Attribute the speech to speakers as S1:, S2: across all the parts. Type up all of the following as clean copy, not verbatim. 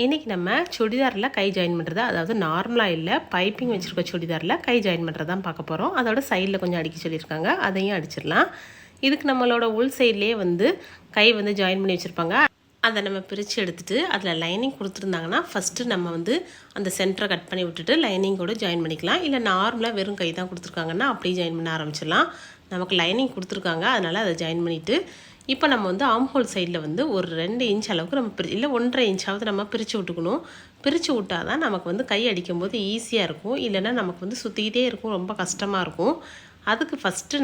S1: இன்றைக்கி நம்ம சுடிதாரில் கை ஜாயின் பண்ணுறது, அதாவது நார்மலாக இல்லை பைப்பிங் வச்சுருக்க சுடிதாரில் கை ஜாயின் பண்ணுறது தான் பார்க்க போகிறோம். அதோட சைடில் கொஞ்சம் அடிக்க சொல்லியிருக்காங்க, அதையும் அடிச்சிடலாம். இதுக்கு நம்மளோட உள் சைட்லேயே கை ஜாயின் பண்ணி வச்சுருப்பாங்க. அதை நம்ம பிரித்து எடுத்துகிட்டு அதில் லைனிங் கொடுத்துருந்தாங்கன்னா ஃபஸ்ட்டு நம்ம அந்த சென்டரை கட் பண்ணி விட்டுட்டு லைனிங்கோடு ஜாயின் பண்ணிக்கலாம். இல்லை நார்மலாக வெறும் கை தான் கொடுத்துருக்காங்கன்னா அப்படியே ஜாயின் பண்ண ஆரம்பிச்சிடலாம். நமக்கு லைனிங் கொடுத்துருக்காங்க, அதனால் அதை ஜாயின் பண்ணிவிட்டு இப்போ நம்ம ஆம் ஹோல் சைடில் ஒரு 2 இன்ச் அளவுக்கு நம்ம இல்லை 1.5 இன்ச்சாவது நம்ம பிரித்து விட்டுக்கணும். பிரித்து விட்டால் தான் நமக்கு கை அடிக்கும்போது ஈஸியாக இருக்கும். இல்லைன்னா நமக்கு சுற்றிக்கிட்டே இருக்கும், ரொம்ப கஷ்டமாக இருக்கும். அதுக்கு ஃபஸ்ட்டு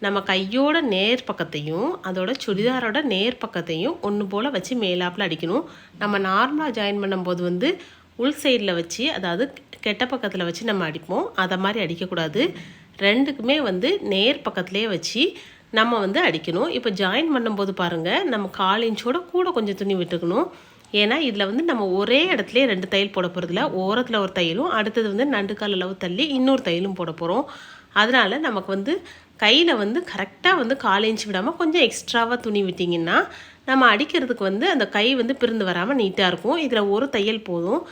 S1: நம்ம கையோட நேர் பக்கத்தையும் அதோட சுடிதாரோட நேர் பக்கத்தையும் ஒன்று போல் வச்சு மேலாப்பில் அடிக்கணும். நம்ம நார்மலாக ஜாயின் பண்ணும்போது உள் சைடில் வச்சு, அதாவது கெட்ட பக்கத்தில் வச்சு நம்ம அடிப்போம். அதை மாதிரி அடிக்கக்கூடாது. ரெண்டுக்குமே நேர் பக்கத்துலேயே வச்சு நம்ம அடிக்கணும். இப்போ ஜாயின் பண்ணும்போது பாருங்கள், நம்ம 1/4 இன்ச்சோட கூட கொஞ்சம் துணி விட்டுக்கணும். ஏன்னா இதில் நம்ம ஒரே இடத்துலேயே 2 தையல் போட போகிறதில்ல. ஓரத்தில் ஒரு தையலும், அடுத்தது நண்டுக்கால் அளவு தள்ளி இன்னொரு தையலும் போட போகிறோம். அதனால் நமக்கு கையில் கரெக்டாக 1/4 இன்ச் விடாமல் கொஞ்சம் எக்ஸ்ட்ராவாக துணி விட்டிங்கன்னா நம்ம அடிக்கிறதுக்கு அந்த கை பிரிந்து வராமல் நீட்டாக இருக்கும். இதில் ஒரு தையல் போதும்.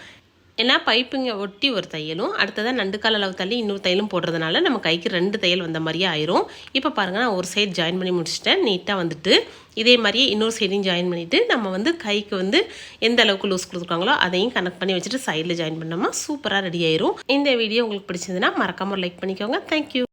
S1: ஏன்னா பைப்புங்க ஒட்டி ஒரு தையலும், அடுத்ததாக நண்டுக்கால் அளவு தள்ளி இன்னொரு தையலும் போடுறதுனால நம்ம கைக்கு 2 தையல் வந்த மாதிரியே ஆயிரும். இப்போ பாருங்கள், நான் ஒரு சைடு ஜாயின் பண்ணி முடிச்சிட்டேன். நீட்டாக இதே மாதிரியே இன்னொரு சைடையும் ஜாயின் பண்ணிவிட்டு நம்ம கைக்கு எந்த அளவுக்கு லூஸ் கொடுத்துருக்காங்களோ அதையும் கனெக்ட் பண்ணி வச்சுட்டு சைடில் ஜாயின் பண்ணோம்னா சூப்பராக ரெடி ஆயிரும். இந்த வீடியோ உங்களுக்கு பிடிச்சதுன்னா மறக்காமல் லைக் பண்ணிக்கோங்க. தேங்க்யூ.